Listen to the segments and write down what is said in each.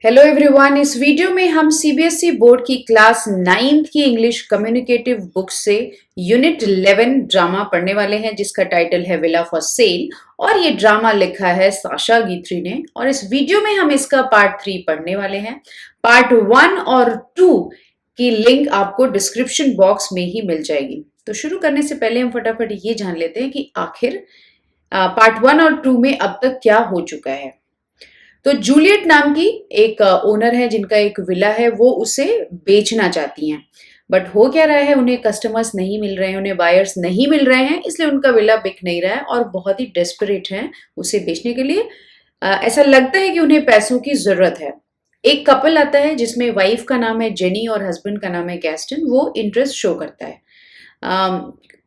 Hello everyone. इस video में हम सीबीएसई बोर्ड की क्लास 9th की इंग्लिश कम्युनिकेटिव बुक से यूनिट 11 ड्रामा पढ़ने वाले हैं, जिसका टाइटल है विला फॉर सेल। और ये ड्रामा लिखा है साशा गीत्री ने। और इस वीडियो में हम इसका पार्ट 3 पढ़ने वाले हैं। पार्ट 1 और 2 की लिंक आपको डिस्क्रिप्शन बॉक्स में ही मिल जाएगी। तो शुरू करने से पहले हम फटाफट ये जान लेते हैं कि आखिर पार्ट 1 और 2 में अब तक क्या हो चुका है। तो जूलियट नाम की एक ओनर है जिनका एक विला है, वो उसे बेचना चाहती हैं। बट हो क्या रहा है, उन्हें कस्टमर्स नहीं मिल रहे हैं, उन्हें बायर्स नहीं मिल रहे हैं, इसलिए उनका विला बिक नहीं रहा है और बहुत ही डेस्परेट हैं उसे बेचने के लिए। ऐसा लगता है कि उन्हें पैसों की जरूरत है। एक कपल आता है जिसमें वाइफ का नाम है जेनी और हस्बैंड का नाम है गैस्टन। वो इंटरेस्ट शो करता है।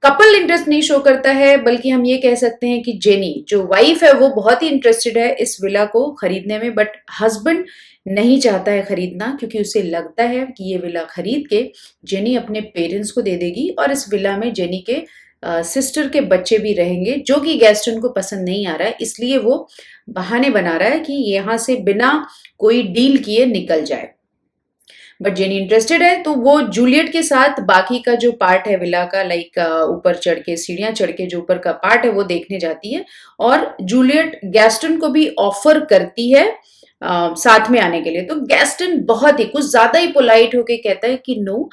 कपल इंटरेस्ट नहीं शो करता है, बल्कि हम ये कह सकते हैं कि जेनी जो वाइफ है वो बहुत ही इंटरेस्टेड है इस विला को खरीदने में। बट हस्बैंड नहीं चाहता है खरीदना, क्योंकि उसे लगता है कि ये विला खरीद के जेनी अपने पेरेंट्स को दे देगी और इस विला में जेनी के सिस्टर के बच्चे भी रहेंगे, जो कि गैस्टन को पसंद नहीं आ रहा है। इसलिए वो बहाने बना रहा है कि यहाँ से बिना कोई डील किए निकल जाए। बट जेनी इंटरेस्टेड है, तो वो जूलियट के साथ बाकी का जो पार्ट है विला का, लाइक ऊपर चढ़ के सीढ़ियां चढ़ के जो ऊपर का पार्ट है वो देखने जाती है। और जूलियट गैस्टन को भी ऑफर करती है साथ में आने के लिए। तो गैस्टन बहुत ही कुछ ज्यादा ही पोलाइट होके कहता है कि no,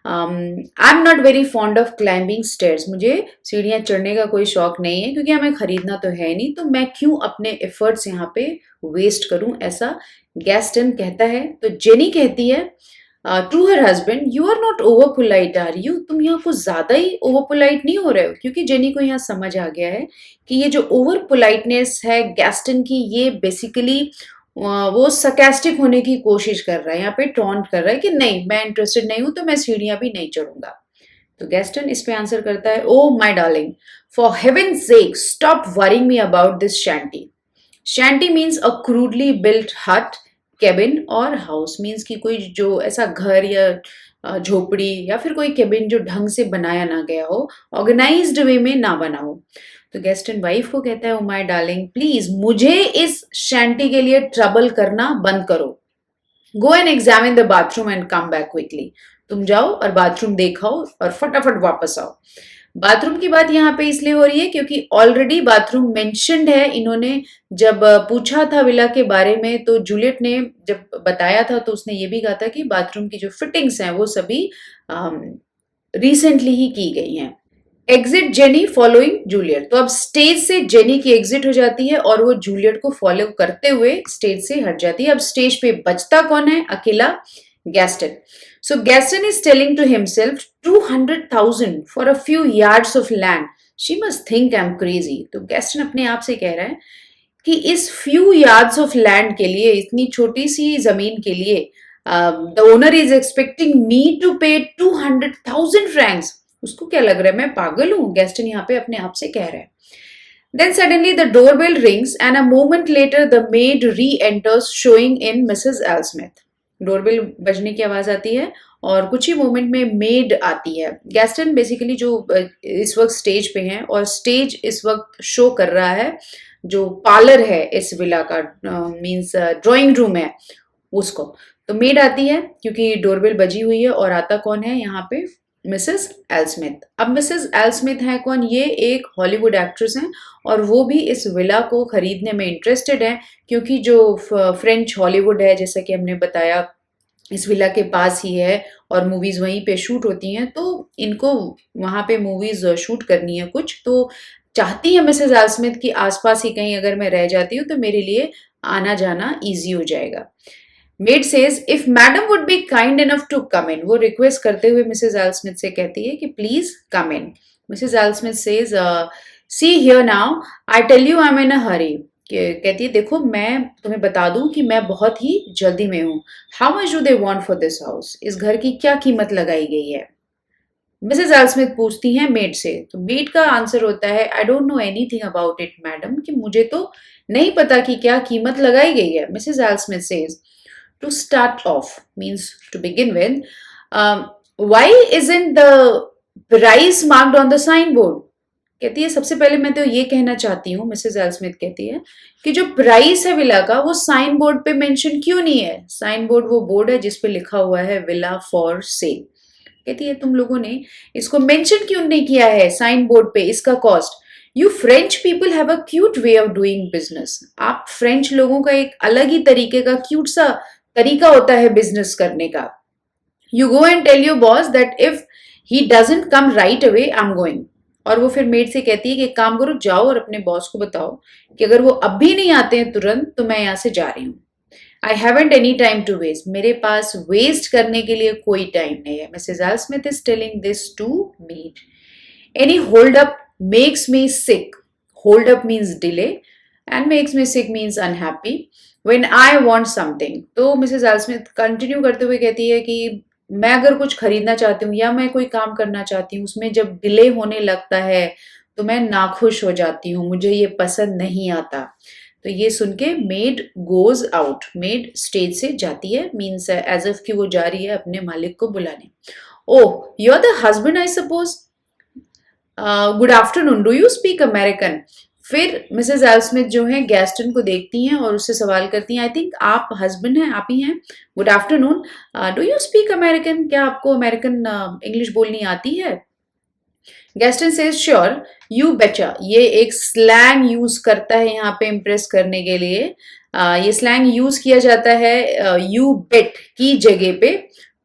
I am not very fond of climbing stairs. मुझे सीढ़ियां चढ़ने का कोई शौक नहीं है, क्योंकि हमें खरीदना तो है नहीं, तो मैं क्यों अपने एफर्ट्स यहाँ पे वेस्ट करूं, ऐसा गैस्टन कहता है। तो जेनी कहती है to her husband, you are not over polite are you? तुम यहाँ कुछ ज्यादा ही ओवर पोलाइट नहीं हो रहे हो? क्योंकि जेनी को यहाँ समझ आ गया है कि ये जो ओवर पोलाइटनेस है गैस्टन की, ये बेसिकली वो सकेस्टिक होने की कोशिश कर रहा है, यहाँ पे टॉन्ट कर रहा है कि नहीं, मैं इंटरेस्टेड नहीं हूं, तो मैं सीढ़ियां भी नहीं चढ़ूंगा। तो गैस्टन इस पे आंसर करता है, oh my darling, for heaven sake stop worrying me about this shanty. Shanty means a crudely built hut, cabin, और हाउस मीन्स कि कोई जो ऐसा घर या झोपड़ी या फिर कोई केबिन जो ढंग से बनाया ना गया हो, ऑर्गेनाइज्ड वे में ना बना हो। तो गेस्ट एंड वाइफ को कहता है, ओ माय डार्लिंग, प्लीज मुझे इस शैंटी के लिए ट्रबल करना बंद करो। Go and examine the bathroom and come back quickly. तुम जाओ और बाथरूम देखाओ और फटाफट वापस आओ। बाथरूम की बात यहाँ पे इसलिए हो रही है क्योंकि ऑलरेडी बाथरूम मेंशन्ड है। इन्होंने जब पूछा था विला के बारे में, तो जूलियट ने जब बताया था तो उसने ये भी कहा था कि बाथरूम की जो फिटिंग्स हैं वो सभी रिसेंटली ही की गई हैं। Exit jenny following Juliet. तो अब स्टेज से जेनी की एग्जिट हो जाती है और वो जूलियट को फॉलो करते हुए स्टेज से हट जाती है। अब स्टेज पे बचता कौन है? अकेला Gaston. So Gaston is telling to himself, 200,000 for a few yards of land, she must think I am crazy. तो गैस्टन अपने आप से कह रहा है कि इस फ्यू यार्ड्स ऑफ लैंड के लिए, इतनी छोटी सी जमीन के लिए, the owner is expecting me to pay 200,000 Franks. उसको क्या लग रहा है, मैं पागल हूं? गैस्टन यहाँ पे अपने आप से कह रहा है। Then suddenly the doorbell rings and a moment later the maid re-enters showing in Mrs. Alsmith. Doorbell बजने की आवाज आती है और कुछ ही मोमेंट में मेड आती है। गैस्टन बेसिकली जो इस वक्त स्टेज पे हैं और स्टेज इस वक्त शो कर रहा है जो पार्लर है इस विला का, मींस ड्राइंग रूम है उसको। तो मेड आती है क्योंकि डोरबेल बजी हुई है। और आता कौन है यहाँ पे? मिसेस एल्समिथ। अब मिसेस एल्समिथ है कौन? ये एक हॉलीवुड एक्ट्रेस हैं और वो भी इस विला को खरीदने में इंटरेस्टेड है, क्योंकि जो फ्रेंच हॉलीवुड है, जैसा कि हमने बताया, इस विला के पास ही है और मूवीज वहीं पे शूट होती हैं। तो इनको वहां पे मूवीज शूट करनी है कुछ, तो चाहती है मिसेस एल्समिथ कि आसपास ही कहीं अगर मैं रह जाती हूँ तो मेरे लिए आना जाना ईजी हो जाएगा। Maid says, if madam would be kind enough to come in. वो रिक्वेस्ट करते हुए मिसेस एल्समिथ से कहती है कि please come in. Mrs Elsmith says, see here now, I tell you I am in a hurry. कहती है, देखो मैं तुम्हें बता दूं कि मैं बहुत ही जल्दी में हूँ। How much do they want for this house? इस घर की क्या कीमत लगाई गई है? मिसेस एल्समिथ पूछती हैं मेड से। तो मेड का आंसर होता है, आई don't know anything about it madam, कि मुझे तो नहीं पता कि क्या कीमत लगाई गई है। Mrs Elsmith says, to start off, means to begin with, why isn't the price marked on the signboard? कहती है सबसे पहले मैं तो ये कहना चाहती हूँ, मिसेस एल स्मिथ कहती है कि जो प्राइस है विला का वो साइन बोर्ड पे मेंशन क्यों नहीं है। साइन बोर्ड वो बोर्ड है जिस पे लिखा हुआ है विला फॉर सेल। कहती है तुम लोगों ने इसको मेंशन क्यों नहीं किया है साइन बोर्ड पे इसका cost. You French people have a cute way of doing business. आप फ्रेंच लोगों का एक अलग ही तरीके का क्यूट सा तरीका होता है बिजनेस करने का। You go and tell your boss that if he doesn't come right away I am going. और वो फिर मेड से कहती है कि एक काम करो, जाओ और अपने बॉस को बताओ कि अगर वो अब भी नहीं आते हैं तुरंत तो मैं यहाँ से जा रही हूँ। I haven't any time to waste. मेरे पास वेस्ट करने के लिए कोई टाइम नहीं है। Mrs L Smith is telling this to maid. Any hold up makes me sick. Hold up means delay and makes me sick means unhappy when I want something. तो Mrs L Smith continue करते हुए कहती है कि मैं अगर कुछ खरीदना चाहती हूँ या मैं कोई काम करना चाहती हूँ उसमें जब डिले होने लगता है तो मैं नाखुश हो जाती हूँ, मुझे ये पसंद नहीं आता। तो ये सुन के made goes out. Made stage से जाती है, मीन्स एज इफ कि वो जा रही है अपने मालिक को बुलाने। Oh you are the husband I suppose. Good afternoon, do you speak American. फिर मिसेज एल स्मिथ जो है गैस्टन को देखती हैं और उससे सवाल करती हैं, आई थिंक आप हस्बैंड हैं, आप ही हैं। Good afternoon, do you speak American. क्या आपको अमेरिकन इंग्लिश बोलनी आती है। गैस्टन सेज श्योर यू बेचा। ये एक स्लैंग यूज करता है यहाँ पे इम्प्रेस करने के लिए। ये स्लैंग यूज किया जाता है यू बेट की जगह पे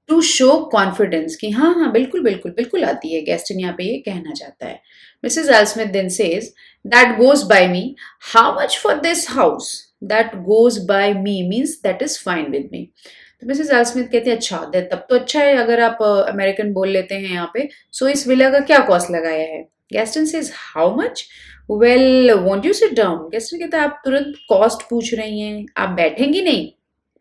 टू शो कॉन्फिडेंस कि हाँ हाँ बिल्कुल बिल्कुल बिल्कुल आती है। गेस्टन यहाँ पे ये कहना चाहता है। Mrs L Smith then says that goes by me. How much for this house. That goes by me means that is fine with me. तो मिसेज एल स्मिथ कहती है अच्छा तब तो अच्छा है अगर आप अमेरिकन बोल लेते हैं यहाँ पे। सो इस विला का क्या कॉस्ट लगाया है। Gaston says how much. Well won't you sit down. Gaston कहता है आप तुरंत कॉस्ट पूछ रही हैं, आप बैठेंगी नहीं।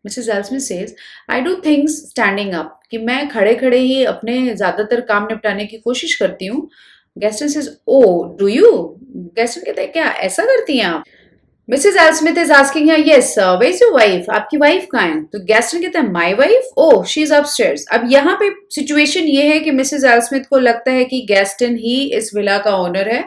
Mrs L Smith says I do things standing up. कि मैं खड़े खड़े ही अपने ज्यादातर काम निपटाने की कोशिश करती हूँ। Gaston says oh do you. Gaston कहता है क्या ऐसा करती हैं आप। Mrs L Smith is asking है yes where is your wife. आपकी वाइफ कहाँ है। तो गेस्टन कहता है my wife oh she is upstairs. अब यहाँ पे सिचुएशन ये है कि मिसेज एल स्मिथ को लगता है कि गेस्टन ही इस विला का ओनर है,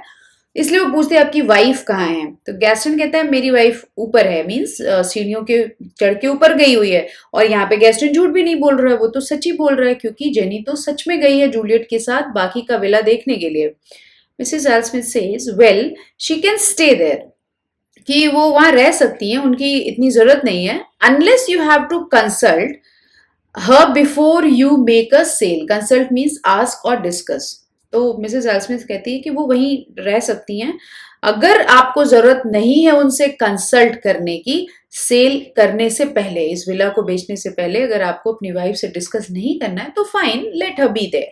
इसलिए वो पूछते हैं आपकी वाइफ कहाँ है। तो गेस्टन कहता है मेरी वाइफ ऊपर है, मीन्स सीढ़ियों के चढ़ के ऊपर गई हुई है। और यहाँ पे गेस्टन झूठ भी नहीं बोल रहा है, वो तो सच ही बोल रहा है क्योंकि जेनी तो सच में गई है जूलियट के साथ बाकी का विला देखने के लिए। Mrs L Smith says well she can stay there. कि वो वहां रह सकती हैं, उनकी इतनी जरूरत नहीं है। Unless you have to consult her before you make a sale. Consult means ask और डिस्कस। तो मिसेज एल स्मिथ कहती है कि वो वहीं रह सकती हैं अगर आपको जरूरत नहीं है उनसे कंसल्ट करने की सेल करने से पहले, इस विला को बेचने से पहले अगर आपको अपनी वाइफ से डिस्कस नहीं करना है तो fine let her be there.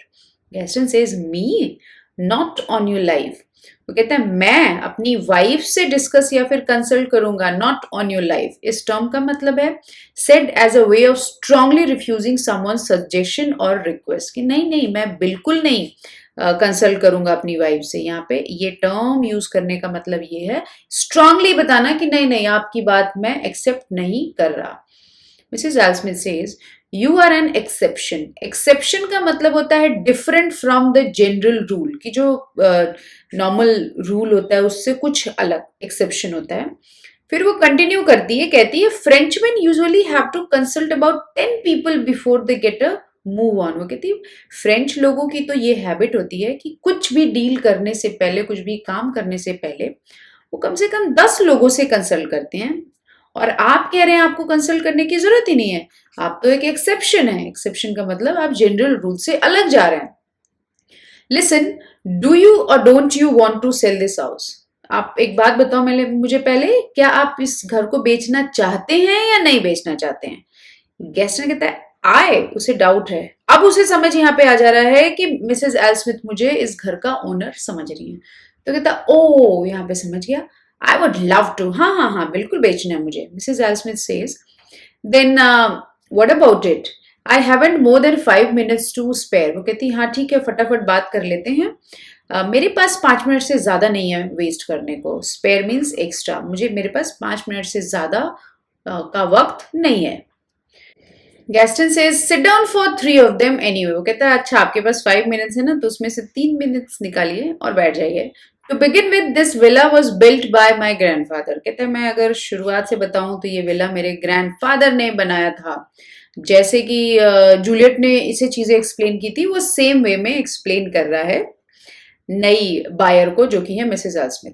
Gaston says me not on your life. वो कहता है मैं अपनी वाइफ से डिस्कस या फिर कंसल्ट करूंगा, नॉट ऑन योर लाइफ। इस टर्म का मतलब है said as a way of strongly refusing someone suggestion और रिक्वेस्ट। कि नहीं नहीं मैं बिल्कुल नहीं कंसल्ट करूंगा अपनी वाइफ से। यहाँ पे ये टर्म यूज करने का मतलब ये है स्ट्रांगली बताना कि नहीं नहीं आपकी बात मैं एक्सेप्ट नहीं कर रहा। Mrs L Smith says you are an exception. Exception का मतलब होता है different from the general rule. कि जो नॉर्मल रूल होता है उससे कुछ अलग एक्सेप्शन होता है। फिर वो कंटिन्यू करती है, कहती है Frenchman usually have to consult about 10 people before they get a move on. वो कहती है फ्रेंच लोगों की तो ये हैबिट होती है कि कुछ भी डील करने से पहले, कुछ भी काम करने से पहले वो कम से कम 10 लोगों से कंसल्ट करते हैं। और आप कह रहे हैं आपको कंसल्ट करने की जरूरत ही नहीं है, आप तो एक एक्सेप्शन है। एक्सेप्शन का मतलब आप जनरल रूल से अलग जा रहे हैं। Listen do you or don't you want to sell this house. आप एक बात बताओ मुझे पहले, क्या आप इस घर को बेचना चाहते हैं या नहीं बेचना चाहते हैं। गेस्टन कहता है आए, उसे डाउट है। अब उसे समझ यहाँ पे आ जा रहा है कि मिसेज एल स्मिथ मुझे इस घर का ओनर समझ रही है। तो कहता ओ यहाँ पे समझ गया। आई वुड लव टू, हाँ हाँ हाँ बिल्कुल बेचना है मुझे। Mrs L Smith says then what about it. I haven't more than 5 minutes to spare. वो कहती हाँ ठीक है फटाफट बात कर लेते हैं। मेरे पास 5 मिनट से ज्यादा नहीं है वेस्ट करने को। Spare means extra. मेरे पास 5 मिनट से ज्यादा का वक्त नहीं है। Gaston says sit down for 3 of them anyway। वो कहता है अच्छा आपके पास 5 minutes है ना, तो उसमें से 3 minutes निकालिए और बैठ जाइए। To begin with this villa was built by my grandfather. कहते हैं मैं अगर शुरुआत से बताऊं तो ये विला मेरे ग्रैंडफादर ने बनाया था। जैसे कि जूलियट ने इसे चीजें एक्सप्लेन की थी वो सेम वे में एक्सप्लेन कर रहा है नई बायर को जो कि है Mrs एल्समिथ।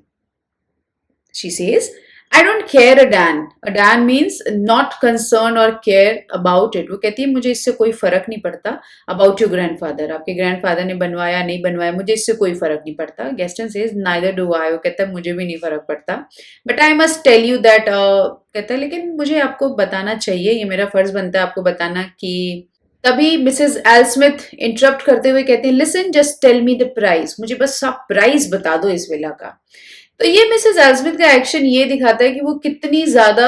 She says, I don't care a Dan. A Dan means not concerned or care about it. वो कहती है मुझे इससे कोई फर्क नहीं पड़ता about your grandfather. आपके grandfather ने बनवाया नहीं बनवाया मुझे इससे कोई फर्क नहीं पड़ता. Gaston says neither do I. वो कहता है मुझे भी नहीं फर्क पड़ता. But I must tell you that कहता है लेकिन मुझे आपको बताना चाहिए ये मेरा फर्ज बनता है आपको बताना कि तभी मिसेस एल्समिथ इंटरप्ट करते हुए कहते हैं listen just tell me the price मुझे बस आप प्राइस बता दो इस विला का। तो ये मिसेस एल्समिथ का एक्शन ये दिखाता है कि वो कितनी ज्यादा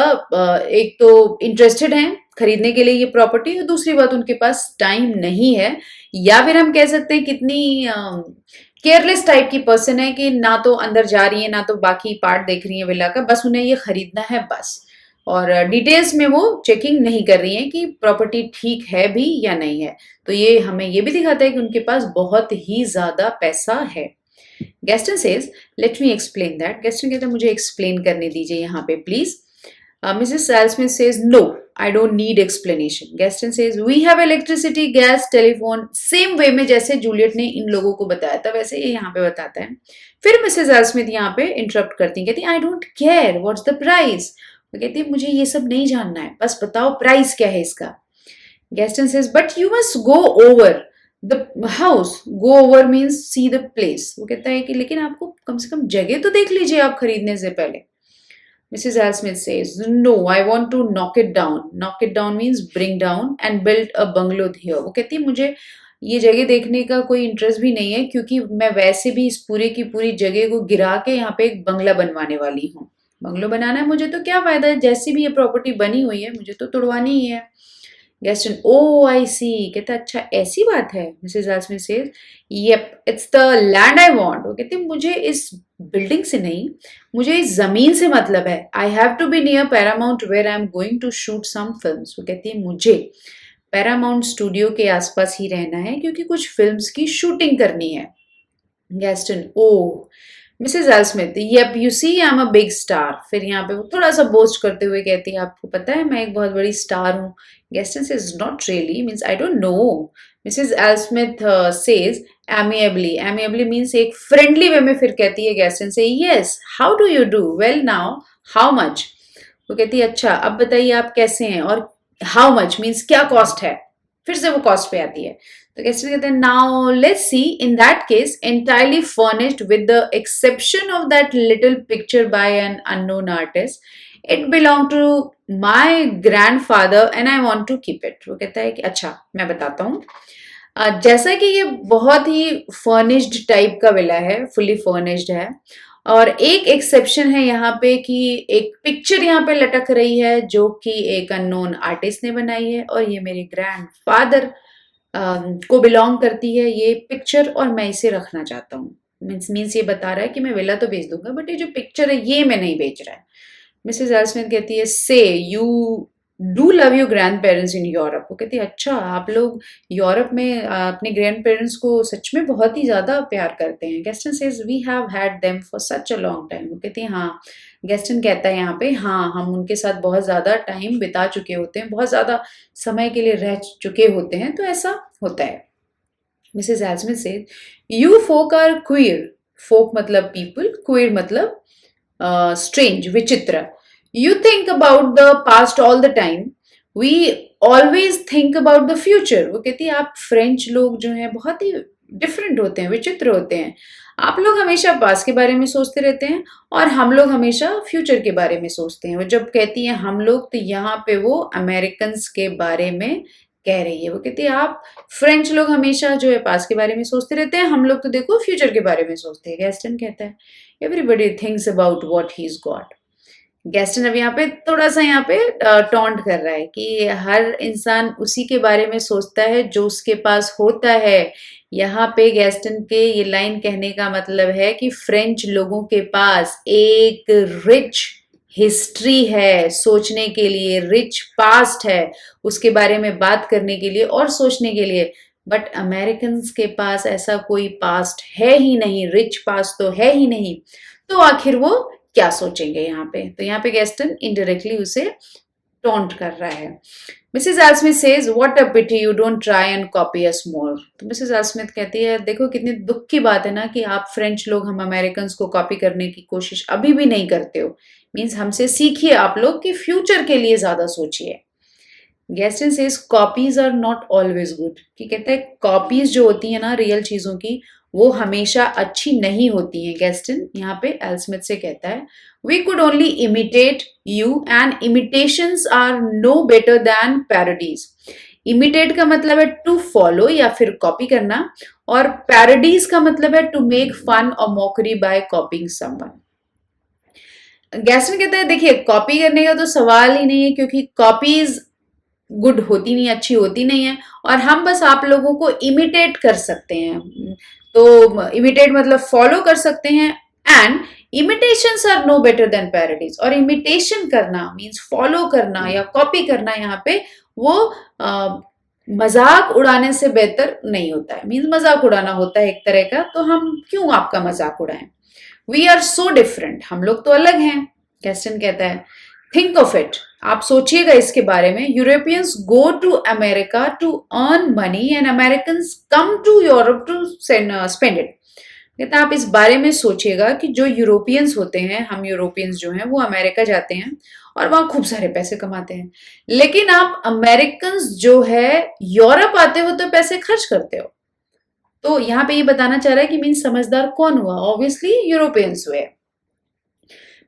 एक तो इंटरेस्टेड हैं खरीदने के लिए ये प्रॉपर्टी और दूसरी बात उनके पास टाइम नहीं है या फिर हम कह सकते हैं कितनी केयरलेस टाइप की पर्सन है कि ना तो अंदर जा रही है ना तो बाकी पार्ट देख रही है विला का बस उन्हें ये खरीदना है बस और डिटेल्स में वो चेकिंग नहीं कर रही है कि प्रॉपर्टी ठीक है भी या नहीं है। तो ये हमें ये भी दिखाता है कि उनके पास बहुत ही ज्यादा पैसा है। Gaston says, let me explain that. Gaston कहता है मुझे explain करने दीजिए यहाँ पे please. Mrs. Salsmith says, no, I don't need explanation. Gaston says, we have electricity, gas, telephone. Same way में जैसे जूलियट ने इन लोगों को बताया था वैसे ये यहाँ पे बताता है। फिर मिसेस एल्समिथ यहाँ पे इंटरप्ट करती है कहती है I don't care, what's the price? वो कहती है मुझे ये सब नहीं जानना है बस बताओ प्राइस क्या है इसका। Gaston says, but you must go over. The house go over means see the place. वो कहता है कि लेकिन आपको कम से कम जगह तो देख लीजिए आप खरीदने से पहले। Mrs Elsmith says no I want to knock it down. Knock it down means bring down and build a bungalow here. वो कहती है मुझे ये जगह देखने का कोई इंटरेस्ट भी नहीं है क्योंकि मैं वैसे भी इस पूरे की पूरी जगह को गिरा के यहाँ पे एक बंगला बनवाने वाली हूँ। बंगलो बनाना है मुझे तो क्या फायदा है जैसी भी ये प्रॉपर्टी बनी हुई है मुझे तो तोड़वानी ही है। Gaston, oh, I see. कहता अच्छा ऐसी बात है। Mrs. Alsmith says, yep, it's the land I want. वो कहती मुझे इस बिल्डिंग से नहीं मुझे इस जमीन से मतलब है। I have to be near Paramount where I'm going to shoot some films. वो कहती है मुझे पैरामाउंट स्टूडियो के आसपास ही रहना है क्योंकि कुछ फिल्म्स की शूटिंग करनी है। Gaston, oh. Mrs Elsmith yep you see I am a big star. फिर यहाँ पे वो थोड़ा सा बोस्ट करते हुए कहती है आपको पता है मैं एक बहुत बड़ी स्टार हूँ। Gaston says not really means I don't know. Mrs Elsmith says amiably. Amiably means एक फ्रेंडली वे में फिर कहती है गेस्टन से yes how do you do well now how much. वो कहती है अच्छा अब बताइए आप कैसे हैं और हाउ मच मीन्स क्या कॉस्ट है। फिर से वो कॉस्ट पे आती है तो गेस्टन कहते हैं now let's see in that case entirely furnished with the exception of that little picture by an unknown artist it belong to my grandfather and I want to keep it. वो कहता है कि अच्छा मैं बताता हूँ जैसा कि ये बहुत ही फर्निश्ड टाइप का विला है फुली फर्निश्ड है और एक एक्सेप्शन है यहाँ पे कि एक पिक्चर यहाँ पे लटक रही है जो कि एक अननोन आर्टिस्ट ने बनाई है और ये मेरे ग्रैंडफादर को बिलोंग करती है ये पिक्चर और मैं इसे रखना चाहता हूँ। मीन्स ये बता रहा है कि मैं विला तो बेच दूंगा बट ये जो पिक्चर है ये मैं नहीं बेच रहा है। मिसेस एल्समिथ कहती है से you do love your grand parents in Europe. वो कहती है अच्छा आप लोग यूरोप में अपने ग्रैंड पेरेंट्स को सच में बहुत ही ज्यादा प्यार करते हैं। Gaston says we have had them for such a long time. वो कहती है हाँ गेस्टन कहता है यहाँ पे हाँ हम उनके साथ बहुत ज्यादा टाइम बिता चुके होते हैं बहुत ज्यादा समय के लिए रह चुके होते हैं तो ऐसा होता है। Mrs Elsmith says you folk are queer. Folk मतलब पीपल क्वीर मतलब स्ट्रेंज विचित्र। You think about the past all the time. We always think about the future. वो कहती है आप फ्रेंच लोग जो हैं बहुत ही डिफरेंट होते हैं विचित्र होते हैं। आप लोग हमेशा पास्ट के बारे में सोचते रहते हैं और हम लोग हमेशा फ्यूचर के बारे में सोचते हैं। वो जब कहती है हम लोग तो यहाँ पे वो अमेरिकन के बारे में कह रही है। वो कहती है आप फ्रेंच लोग हमेशा जो है पास्ट के बारे में सोचते रहते हैं हम लोग तो देखो फ्यूचर के बारे में सोचते हैं। गेस्टन कहता है everybody thinks about what he is got. Gaston अब यहाँ पे थोड़ा सा यहाँ पे टॉन्ट कर रहा है कि हर इंसान उसी के बारे में सोचता है जो उसके पास होता है। यहाँ पे गेस्टन के ये लाइन कहने का मतलब है कि फ्रेंच लोगों के पास एक रिच हिस्ट्री है सोचने के लिए रिच पास्ट है उसके बारे में बात करने के लिए और सोचने के लिए बट अमेरिकन्स के पास ऐसा कोई पास्ट है ही नहीं, रिच पास्ट तो है ही नहीं, तो आखिर वो क्या सोचेंगे यहाँ पे। तो यहाँ पे गेस्टन इनडायरेक्टली उसे टोंट कर रहा है। Mrs Elsmith says what a pity you don't try and copy us more. तो मिसेस एल्समिथ कहती है देखो कितनी दुख की बात है ना कि आप फ्रेंच लोग हम अमेरिकन्स को कॉपी करने की कोशिश अभी भी नहीं करते हो। मीन्स हमसे सीखिए आप लोग कि फ्यूचर के लिए ज्यादा सोचिए। Gaston says copies are not always good, कि कहते हैं कॉपीज जो होती है ना रियल चीजों की वो हमेशा अच्छी नहीं होती हैं। गेस्टन यहाँ पे एल्समिथ से कहता है we could only imitate you and imitations are no better than parodies. Imitate का मतलब है टू फॉलो या फिर कॉपी करना, और पैरोडीज का मतलब है टू मेक फन और mockery by copying someone. Gaston कहता है देखिए कॉपी करने का तो सवाल ही नहीं है, क्योंकि कॉपीज गुड होती नहीं, अच्छी होती नहीं है, और हम बस आप लोगों को इमिटेट कर सकते हैं। तो इमिटेट मतलब फॉलो कर सकते हैं, and imitations are no better than parodies. और इमिटेशन करना मींस फॉलो करना या कॉपी करना यहाँ पे वो मजाक उड़ाने से बेहतर नहीं होता है। मींस मजाक उड़ाना होता है एक तरह का, तो हम क्यों आपका मजाक उड़ाएं। वी आर सो डिफरेंट, हम लोग तो अलग हैं। कैस्टन कहता है थिंक ऑफ इट, आप सोचिएगा इसके बारे में। Europeans go to America to earn money and Americans come to Europe to spend it. कहता आप इस बारे में सोचिएगा कि जो यूरोपियंस होते हैं, हम यूरोपियंस जो हैं वो अमेरिका जाते हैं और वहां खूब सारे पैसे कमाते हैं, लेकिन आप अमेरिकन्स जो है यूरोप आते हो तो पैसे खर्च करते हो। तो यहाँ पे ये बताना चाह रहा है कि मीन समझदार कौन हुआ, ऑब्वियसली यूरोपियंस हुए।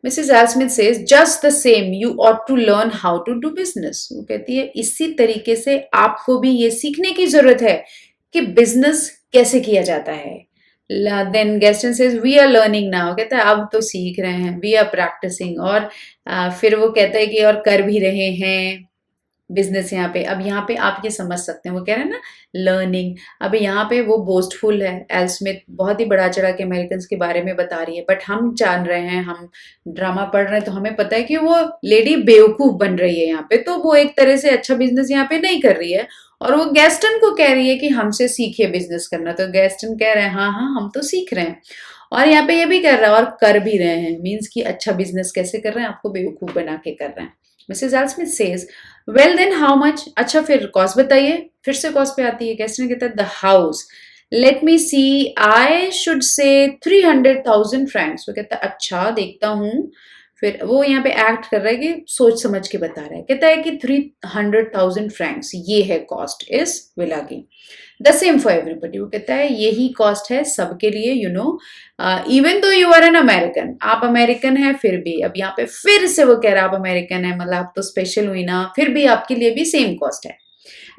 Mrs Elsmith says just the same you ought to learn how to do business. वो कहती है इसी तरीके से आपको भी ये सीखने की जरूरत है कि बिजनेस कैसे किया जाता है। Then Gaston says we are learning now, कहता है अब तो सीख रहे हैं, वी आर प्रैक्टिसिंग, और फिर वो कहता है कि और कर भी रहे हैं बिजनेस। यहाँ पे आप ये समझ सकते हैं, वो कह रहे हैं ना लर्निंग। अब यहाँ पे वो बोस्टफुल है, एल्समिथ बहुत ही बड़ा चढ़ा के अमेरिकन के बारे में बता रही है, बट हम जान रहे हैं, हम ड्रामा पढ़ रहे हैं तो हमें पता है कि वो लेडी बेवकूफ बन रही है यहाँ पे। तो वो एक तरह से अच्छा बिजनेस यहाँ पे नहीं कर रही है, और वो गेस्टन को कह रही है कि हमसे सीखिए बिजनेस करना। तो गेस्टन कह रहे हैं हाँ हाँ हम तो सीख रहे हैं, और यहाँ पे ये भी कर रहा है और कर भी रहे हैं। मीन्स कि अच्छा बिजनेस कैसे कर रहे हैं, आपको बेवकूफ बना के कर रहे हैं। Mrs Elsmith says well then how much, अच्छा फिर कॉस्ट बताइए। फिर से कॉस्ट पे आती है। गेस्टन कहता है the house, let me see, I should say 300,000 Franks. वो कहता है अच्छा देखता हूँ। फिर वो यहाँ पे एक्ट कर रहा है कि सोच समझ के बता रहा है। कहता है कि 300,000 फ्रैंक्स ये है कॉस्ट इस विला की। द सेम फॉर एवरीबडी, वो कहता है यही कॉस्ट है सबके लिए, यू नो इवन तो यू आर एन अमेरिकन, आप अमेरिकन है फिर भी। अब यहाँ पे फिर से वो कह रहा है आप अमेरिकन है मतलब आप तो स्पेशल हुई ना, फिर भी आपके लिए भी सेम कॉस्ट है।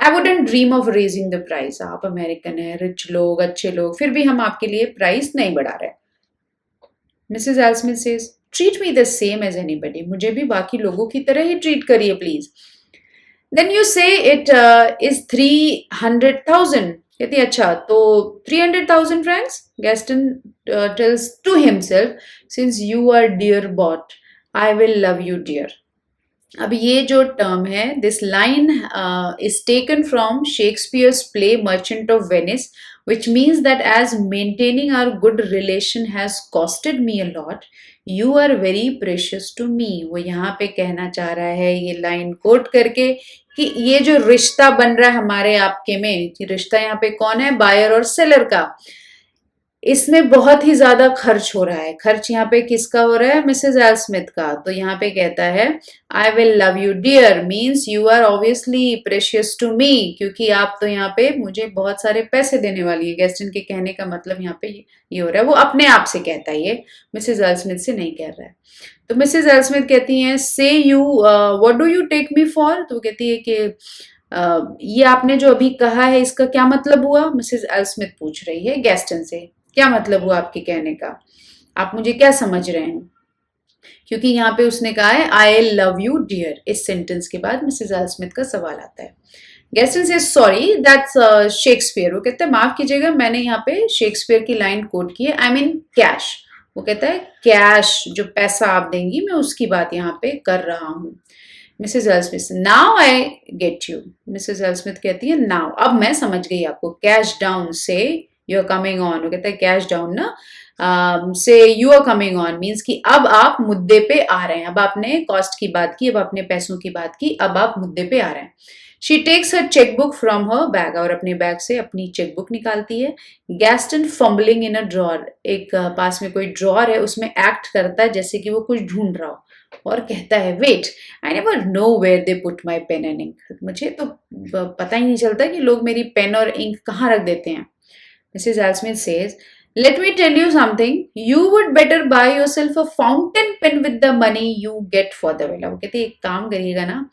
I wouldn't dream of raising the price, आप अमेरिकन है, रिच लोग, अच्छे लोग, फिर भी हम आपके लिए प्राइस नहीं बढ़ा रहे। Mrs Elsmith says treat me the same as anybody, मुझे भी बाकी लोगों की तरह ही ट्रीट करिए please. Then you say it is 300,000। कहती है अच्छा तो 300,000 francs. Gaston tells to himself since you are dear bought I will love you dear. अब ये जो टर्म है, this line is taken from Shakespeare's play Merchant of Venice, which means that as maintaining our good relation has costed me a lot, you are very precious to me। वो यहाँ पे कहना चाह रहा है ये लाइन कोट करके कि ये जो रिश्ता बन रहा है हमारे आपके में, कि रिश्ता यहाँ पे कौन है, बायर और सेलर का, इसमें बहुत ही ज्यादा खर्च हो रहा है। खर्च यहाँ पे किसका हो रहा है, मिसेस एल्समिथ का। तो यहाँ पे कहता है I will love you dear means you are obviously precious to me, क्योंकि आप तो यहाँ पे मुझे बहुत सारे पैसे देने वाली है। गेस्टन के कहने का मतलब यहाँ पे ये हो रहा है, वो अपने आप से कहता है, ये मिसेस एल्समिथ से नहीं कह रहा है। तो मिसेस एल्समिथ कहती हैं say you what do you take me for. तो कहती है कि ये आपने जो अभी कहा है इसका क्या मतलब हुआ। मिसेस एल्समिथ पूछ रही है गेस्टन से क्या मतलब हुआ आपके कहने का, आप मुझे क्या समझ रहे हैं। क्योंकि यहाँ पे उसने कहा है आई लव यू डियर, इस सेंटेंस के बाद मिसेस एल्समिथ का सवाल आता है। गेस्टन से सॉरी दैट्स शेक्सपियर। वो कहता है माफ कीजिएगा मैंने यहाँ पे शेक्सपियर की लाइन कोट की है, आई मीन कैश। वो कहता है कैश जो पैसा आप देंगी मैं उसकी बात यहाँ पे कर रहा हूँ। Mrs Elsmith now I get you, Mrs Elsmith कहती है नाउ, अब मैं समझ गई आपको, cash down say you are coming on, वो कहता है कैश डाउन ना, say you are coming on means कि अब आप मुद्दे पे आ रहे हैं, अब आपने कॉस्ट की बात की, अब आपने पैसों की बात की, अब आप मुद्दे पे आ रहे हैं। She takes her chequebook from her bag, और अपने बैग से अपनी चेकबुक निकालती है। Gaston fumbling in a drawer, एक पास में कोई ड्रॉर है उसमें एक्ट करता है जैसे कि वो कुछ ढूंढ रहा हो, और कहता है wait, I never know where they put my pen and ink, मुझे तो पता ही नहीं चलता कि लोग मेरी पेन और इंक कहाँ रख देते हैं। Mrs Elsmith says, let me tell you something, you would better buy yourself a fountain pen with the money you get for the villa। वो कहते हैं एक काम करिएगा ना,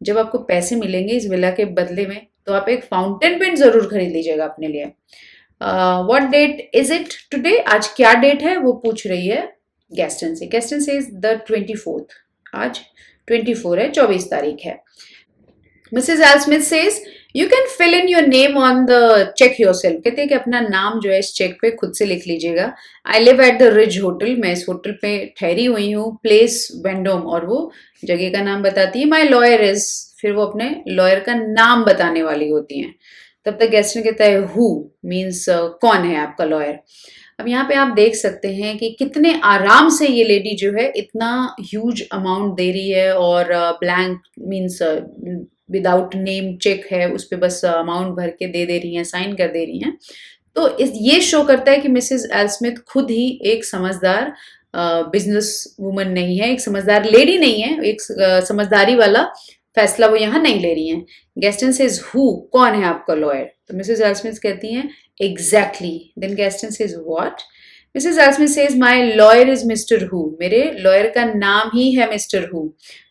जब आपको पैसे मिलेंगे इस विला के बदले में, तो आप एक फाउंटेन पेन जरूर खरीद लीजिएगा अपने लिए। What date is it today, आज क्या डेट है, वो पूछ रही है गैस्टन से। गैस्टन से द 24th, आज 24 है, 24 तारीख है। Mrs Elsmith says, you can fill in your name on the cheque yourself, कहते हैं कि अपना नाम जो है इस चेक पे खुद से लिख लीजिएगा। I live at the ridge hotel, मैं इस होटल पे ठहरी हुई हूँ। प्लेस वेंडोम, और वो जगह का नाम बताती है। माई लॉयर इज, फिर वो अपने लॉयर का नाम बताने वाली होती हैं। तब तक गेस्ट ने कहता है हु मीन्स कौन है आपका लॉयर। अब यहाँ पे आप देख सकते हैं कि कितने आराम से ये लेडी जो है इतना ह्यूज अमाउंट दे रही है, और blank means without name cheque है, उस पर बस अमाउंट भर के दे रही हैं, साइन कर दे रही हैं। तो ये शो करता है कि मिसेस एल्समिथ खुद ही एक समझदार बिजनेस वुमन नहीं है, एक समझदार लेडी नहीं है, एक समझदारी वाला फैसला वो यहाँ नहीं ले रही हैं। गेस्टन सेज हु, कौन है आपका लॉयर, तो मिसेस एल्समिथ कहती हैं exactly. Then Gaston says what, Mrs Elsmith says my lawyer is Mr who, मेरे लॉयर का नाम ही है मिस्टर हु,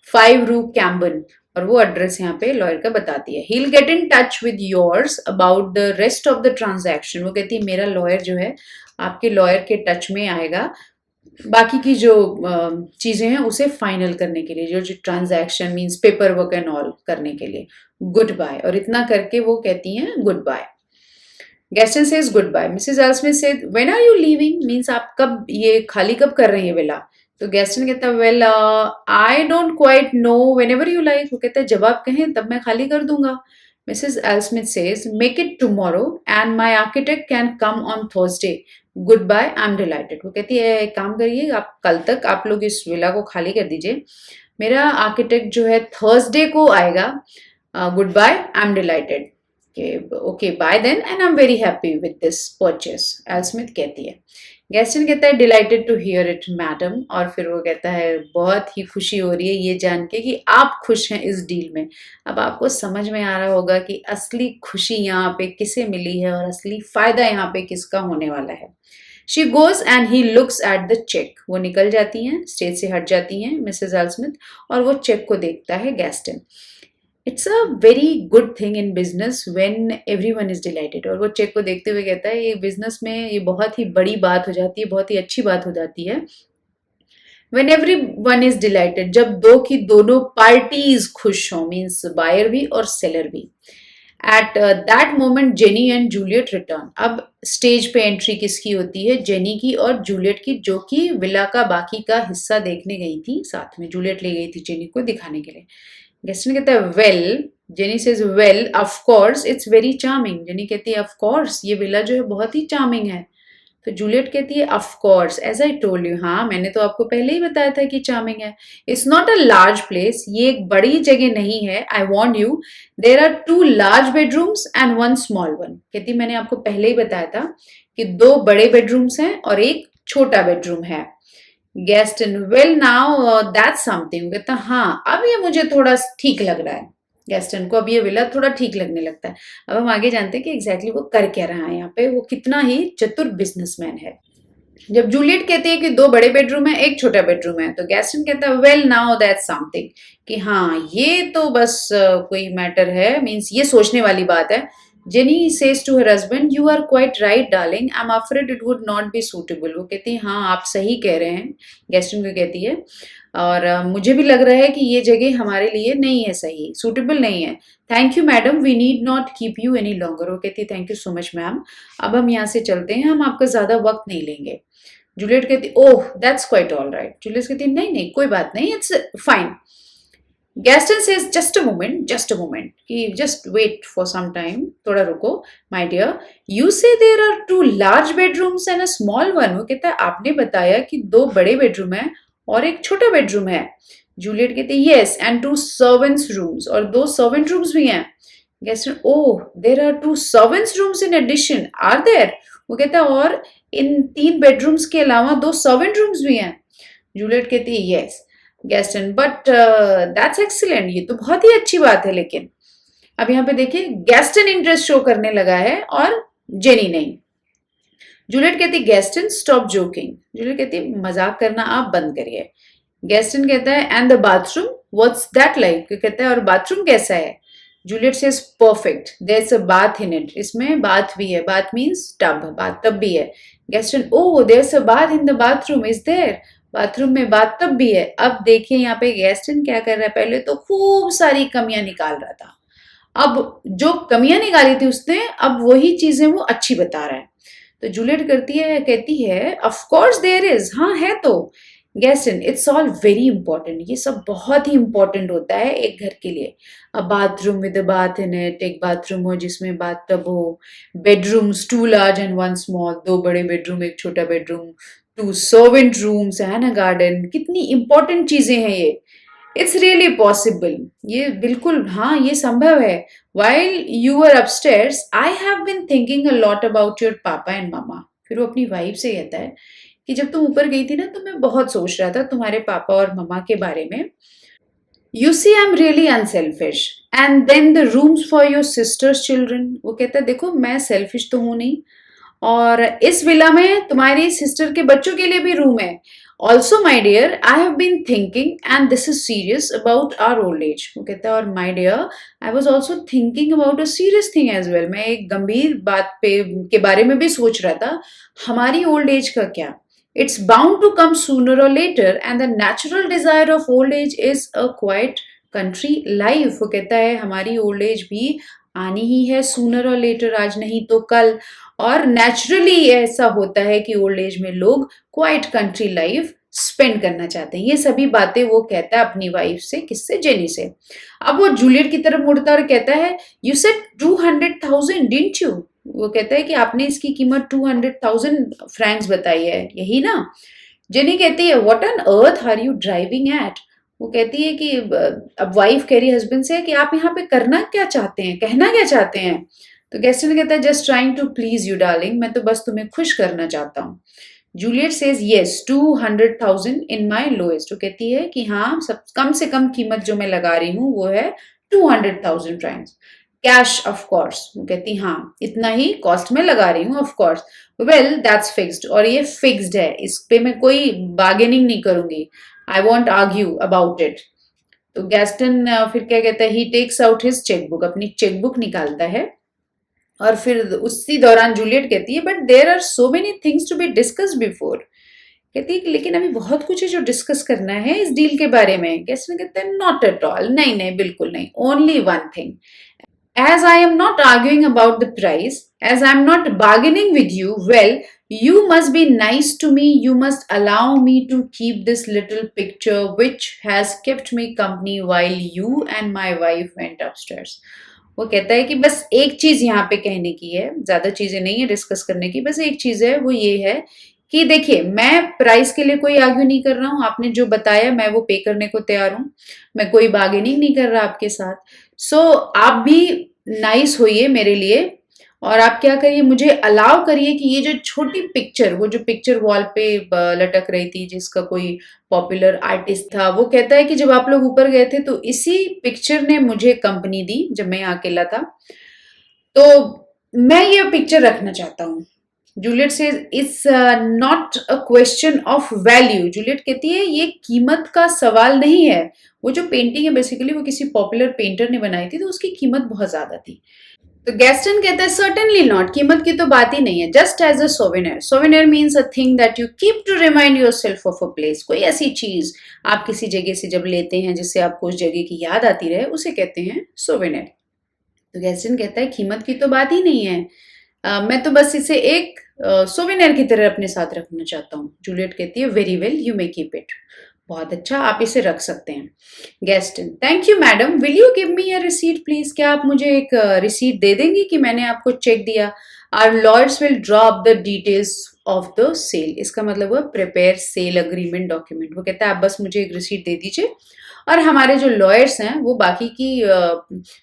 5 रू कैम्बन, और वो एड्रेस यहाँ पे लॉयर का बताती है। He'll get in touch with yours about the rest of the transaction, वो कहती है मेरा लॉयर जो है आपके लॉयर के टच में आएगा बाकी की जो चीजें हैं उसे फाइनल करने के लिए, जो transaction means paper work and all करने के लिए। गुड बाय, और इतना करके वो कहती हैं goodbye. Gaston says goodbye. Mrs Elsmith said when are you leaving, means आप कब ये खाली कब कर रही है विला। तो गेस्टन कहता है well I don't quite know, whenever you like, वो कहता है जब आप कहें तब मैं खाली कर दूंगा। Mrs Elsmith says make it tomorrow and my architect can come on Thursday, goodbye, I am delighted. वो कहती है एक काम करिए, आप कल तक आप लोग इस विला को खाली कर दीजिए, मेरा आर्किटेक्ट जो है थर्सडे को आएगा, goodbye, I am delighted. Okay bye then and I am very happy with this purchase, Elsmith कहती है। गेस्टन कहता है delighted to hear it madam, और फिर वो कहता है बहुत ही खुशी हो रही है ये जान के कि आप खुश हैं इस डील में। अब आपको समझ में आ रहा होगा कि असली खुशी यहाँ पे किसे मिली है और असली फायदा यहाँ पे किसका होने वाला है। She goes and he looks at the cheque, वो निकल जाती हैं, स्टेज से हट जाती हैं मिसेज एल्समिथ, और वो चेक को देखता है Gaston. It's a very good thing in business when everyone is delighted, और वो चेक को देखते हुए कहता है ये बिजनेस में ये बहुत ही बड़ी बात हो जाती है, बहुत ही अच्छी बात हो जाती है। व्हेन एवरीवन इज डिलाइटेड, जब दो की दोनों पार्टीज खुश हों, मीन्स बायर भी और सेलर भी। At that moment jenny and Juliet return, अब स्टेज पे एंट्री किसकी होती है, जेनी की और जूलियट की, जो कि विला का बाकी का हिस्सा देखने गई थी, साथ में जूलियट ले गई थी जेनी को दिखाने के लिए। गेस्टन कहता है well, jenny says well of course it's very charming, jenny कहती है ऑफ कोर्स ये विला जो है बहुत ही चार्मिंग है। तो जूलियट कहती है of course as I told you, हाँ मैंने तो आपको पहले ही बताया था कि चार्मिंग है। It's not a large place, ये एक बड़ी जगह नहीं है। I warn you there are 2 large bedrooms and 1 small one, कहती मैंने आपको पहले ही बताया था कि 2 बड़े बेडरूम्स हैं और एक छोटा बेडरूम है। गेस्टन वेल नाउ दैट्स समथिंग, कहता हाँ अब ये मुझे थोड़ा ठीक लग रहा है। गेस्टन को अब ये विला थोड़ा ठीक लगने लगता है। अब हम आगे जानते हैं कि एग्जैक्टली वो कर क्या रहा है यहाँ पे, वो कितना ही चतुर बिजनेसमैन है। जब जूलियट कहती है कि 2 बड़े बेडरूम है एक छोटा बेडरूम है, तो गेस्टन कहता है वेल नाउ दैट्स समथिंग, कि हाँ ये तो बस कोई मैटर है, मीन्स ये सोचने वाली बात है। Jenny says to her husband you are quite right darling, I am afraid it would not be suitable, वो कहती है हाँ आप सही कह रहे हैं, गेस्टन को कहती है, और मुझे भी लग रहा है कि ये जगह हमारे लिए नहीं है, सही सूटेबल नहीं है। Thank you madam, we need not keep you any longer, वो कहती है thank you so much ma'am, अब हम यहाँ से चलते हैं, हम आपका ज्यादा वक्त नहीं लेंगे। जूलियट कहती oh that's quite all right, Juliet कहती नहीं नहीं कोई बात नहीं, it's fine. Gaston says just a moment कि just wait for some time, थोड़ा रुको my dear, you say there are two large bedrooms and a small one. वो कहता है आपने बताया कि दो बड़े बेडरूम है और एक छोटा बेडरूम है। जूलियट कहती है yes and two servants rooms, और दो सर्वेंट रूम्स भी हैं। Gaston oh there are two servants rooms in addition are there. वो कहता है और इन तीन बेडरूम्स के अलावा दो सर्वेंट रूम्स भी हैं। जूलियट कहती है yes. Gaston but that's excellent, ये तो बहुत ही अच्छी बात है। लेकिन अब यहाँ पे देखिए गैस्टन इंटरेस्ट शो करने लगा है और जेनी नहीं। जूलियट कहती गैस्टन स्टॉप जोकिंग। जूलियट कहती मजाक करना आप बंद करिए। गैस्टन कहता है and the bathroom what's that like. कहता है और बाथरूम कैसा है। Juliet says perfect there is a bath in it. इसमें बाथ भी है, bath means tub, bath tub भी है। Gaston oh there is a bath in the bathroom, is there. Bathroom में बाथ टब भी है। अब देखिए यहाँ पे गैस्टन क्या कर रहा है, पहले तो खूब सारी कमियां निकाल रहा था, अब जो कमियां निकाली थी उसने अब वही चीजें वो अच्छी बता रहा है। तो जूलियट कहती है ऑफ कोर्स देयर इज, हाँ है तो। गैसन इट्स ऑल वेरी इंपॉर्टेंट, ये सब बहुत ही इंपॉर्टेंट होता है एक घर के लिए। A bathroom with a bath in it, एक बाथरूम हो जिसमें बाथ टब हो, bedrooms two large and one small, दो बड़े बेडरूम एक छोटा bedroom, two servant rooms and a garden. कितनी इंपॉर्टेंट चीजें हैं ये। इट्स रियली पॉसिबल, ये बिल्कुल हाँ ये संभव है। While you are upstairs I have been thinking a lot about your papa and mama. फिर वो अपनी वाइफ से कहता है कि जब तुम ऊपर गई थी ना तो मैं बहुत सोच रहा था तुम्हारे पापा और मम्मा के बारे में। You see I am really unselfish and then the rooms for your sisters children. वो कहता है देखो मैं सेल्फिश तो हूं नहीं, और इस विला में तुम्हारी सिस्टर के बच्चों के लिए भी रूम है। Also my dear I have been thinking and this is serious about our old age. वो कहता है और my dear I was also thinking about a serious thing as well. मैं एक गंभीर बात पे के बारे में भी सोच रहा था, हमारी ओल्ड एज का क्या। It's bound to come sooner और later and the natural desire of old age is a quiet country life. वो कहता है हमारी ओल्ड एज भी आनी ही है सूनर और लेटर, आज नहीं तो कल। और नेचुरली ऐसा होता है कि ओल्ड एज में लोग क्वाइट कंट्री लाइफ स्पेंड करना चाहते हैं। ये सभी बातें वो कहता है अपनी वाइफ से, किससे, जेनी से। अब वो जूलियट की तरफ मुड़ता और कहता है यू सेड 200,000 डिडंट यू। वो कहता है कि आपने इसकी कीमत 200,000 फ्रैंक्स बताई है, यही ना। जेनी कहती है what on earth are you driving at. वो कहती है कि अब वाइफ कह रही है हस्बैंड से कि आप यहाँ पे करना क्या चाहते हैं, कहना क्या चाहते हैं। तो गैस्टन कहता है just trying to please you darling, मैं तो बस तुम्हें खुश करना चाहता हूँ। Juliet says yes 200,000 in my lowest. वो कहती है कि हाँ सब कम से कम कीमत जो मैं लगा रही हूँ वो है 200,000 फ्रैंक्स कैश ऑफ कोर्स। वो कहती हाँ इतना ही कॉस्ट में लगा रही हूँ of course. Well that's fixed, और ये फिक्स्ड है, इस पे मैं कोई बार्गेनिंग नहीं करूंगी। I won't argue about it. तो गैस्टन फिर क्या कहता है he takes out his chequebook, अपनी चेकबुक निकालता है। और फिर उसी दौरान जूलियट कहती है but there are so many things to be discuss before. कहती है कि लेकिन अभी बहुत कुछ है जो डिस्कस करना है इस डील के बारे में। गैस्टन कहते हैं नॉट एट ऑल, नहीं नहीं बिल्कुल नहीं, only one thing. As I am not arguing about the price, as I am not bargaining with you, well, you must be nice to me. You must allow me to keep this little picture which has kept me company while you and my wife went upstairs. वो कहता है कि बस एक चीज यहाँ पे कहने की है, ज्यादा चीजें नहीं है डिस्कस करने की, बस एक चीज है, वो ये है कि देखिए मैं प्राइस के लिए कोई आर्ग्यू नहीं कर रहा हूँ, आपने जो बताया मैं वो पे करने को तैयार हूँ, मैं कोई बार्गेनिंग नहीं कर रहा आपके साथ। सो आप भी नाइस होइए मेरे लिए, और आप क्या करिए मुझे अलाउ करिए कि ये जो छोटी पिक्चर, वो जो पिक्चर वॉल पे लटक रही थी जिसका कोई पॉपुलर आर्टिस्ट था, वो कहता है कि जब आप लोग ऊपर गए थे तो इसी पिक्चर ने मुझे कंपनी दी जब मैं अकेला था, तो मैं ये पिक्चर रखना चाहता हूँ। जूलियट से it's not a question of value. Juliet कहती है ये कीमत का सवाल नहीं है। वो जो पेंटिंग है बेसिकली वो किसी पॉपुलर पेंटर ने बनाई थी तो उसकी कीमत बहुत ज्यादा थी। तो गैस्टन कहता है सर्टेनली नॉट, कीमत की तो बात ही नहीं है। Just as a souvenir, souvenir means a thing that you keep to remind yourself of a place. कोई ऐसी चीज आप किसी जगह से जब लेते हैं जिससे आपको उस जगह की याद आती रहे, उसे कहते हैं सोवेनियर। तो गैस्टन कहता है कीमत की तो बात ही नहीं है, मैं तो बस इसे एक सोवेनियर की तरह अपने साथ रखना चाहता हूँ। जूलियट कहती है very well you may keep it. बहुत अच्छा, आप इसे रख सकते हैं। Gaston, thank you madam, will you give me a receipt please? क्या आप मुझे एक रिसीट दे देंगी कि मैंने आपको चेक दिया? Our lawyers will draw up the details of the sale. इसका मतलब है प्रिपेयर सेल अग्रीमेंट डॉक्यूमेंट। वो कहता है आप बस मुझे एक रिसीट दे दीजिए और हमारे जो लॉयर्स हैं वो बाकी की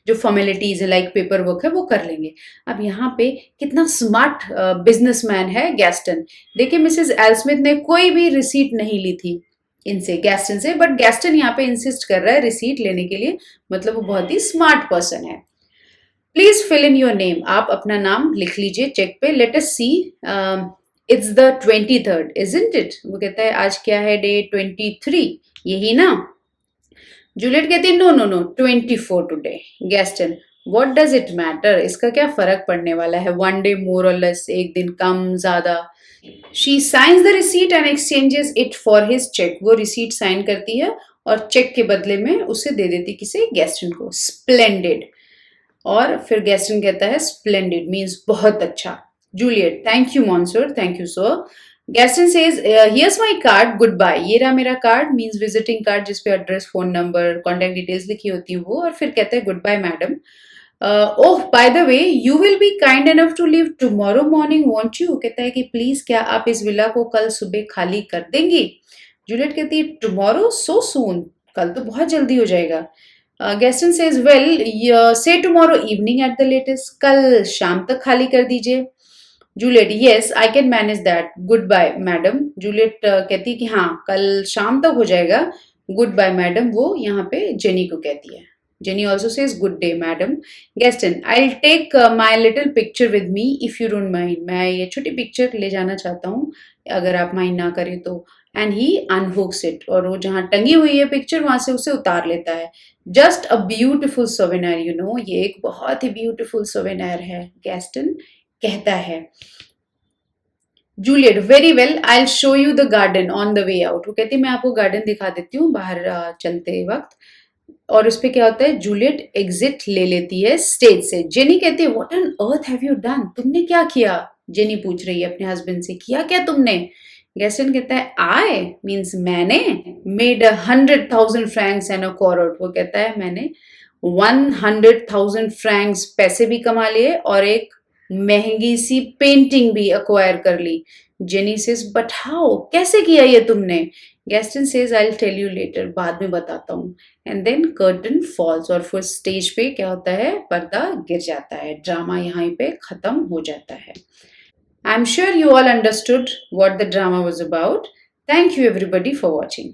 जो फॉर्मेलिटीज है लाइक पेपर वर्क है वो कर लेंगे। अब यहाँ पे कितना स्मार्ट बिजनेसमैन है गैस्टन। देखिए मिसेस एल्समिथ ने कोई भी रिसीट नहीं ली थी इनसे, गैस्टन से, बट गैस्टन यहाँ पे इंसिस्ट कर रहा है रिसीट लेने के लिए, मतलब वो बहुत ही स्मार्ट पर्सन है। Please fill in your name, आप अपना नाम लिख लीजिए चेक पे। Let us see, it's the 23rd isn't it? वो कहता है आज क्या है, डे 23, यही ना? जूलियट कहती है no no no, 24 today. Gaston, what does it matter? इसका क्या फर्क पड़ने वाला है, वन डे मोर और लेस, एक दिन कम ज्यादा। She signs the receipt and exchanges it for his cheque. वो रिसीट साइन करती है और चेक के बदले में उसे दे देती किसे, गैस्टन को। स्प्लेंडेड। और फिर गैस्टन कहता है स्प्लेंडेड मीन्स बहुत अच्छा। Juliet, thank you monsieur, thank you sir. Gaston says here's my card, goodbye. ये रहा मेरा कार्ड, मीन्स विजिटिंग कार्ड जिसपे address, phone number, contact details लिखी होती है वो। और फिर कहते हैं goodbye madam. Oh by the way, you will be kind enough to leave tomorrow morning, won't you? कहता है कि प्लीज क्या आप इस विला को कल सुबह खाली कर देंगी? जूलियट कहती है टुमारो, सो सून, कल तो बहुत जल्दी हो जाएगा। Gaston says well say tomorrow evening at the latest, कल शाम तक खाली कर दीजिए। Juliet, yes I can manage that, goodbye madam. Juliet कहती है कि हाँ कल शाम तक हो जाएगा, गुड बाय मैडम। वो यहाँ पे जेनी को कहती है। Jenny also says good day madam. Gaston, I take my little picture with me if you don't mind. मैं ये छोटी पिक्चर ले जाना चाहता हूँ अगर आप माइंड ना करें तो। एंड ही अनहुक्स इट, और वो जहाँ टंगी हुई है पिक्चर वहां से उसे उतार लेता है। Just a beautiful souvenir, you know, ये एक बहुत ही ब्यूटिफुल सोवेनियर है, गैस्टन कहता है। Juliet, very well, I show you the garden on the way out. वो कहती है मैं आपको गार्डन दिखा देती हूँ बाहर चलते वक्त। और उस पे क्या होता है, जूलियट एग्जिट ले लेती है स्टेज से। जेनी कहती है what on earth have you done? तुमने क्या किया? जेनी पूछ रही है अपने हस्बैंड से, किया क्या तुमने? गैस्टन कहता है आई मीन्स मैंने, मेड 100,000 फ्रैंक्स एंड अ कॉरोड। वो कहता है मैंने 100,000 फ्रैंक्स पैसे भी कमा लिए और एक महंगी सी पेंटिंग भी अक्वायर कर ली। जेनी सेज बट हाउ, कैसे किया ये तुमने? Gaston says I will tell you later, बाद में बताता हूँ। एंड देन कर्टन फॉल्स, और फिर स्टेज पे क्या होता है, पर्दा गिर जाता है, ड्रामा यहाँ पे खत्म हो जाता है। I am sure you all understood what the drama was about. Thank you everybody for watching.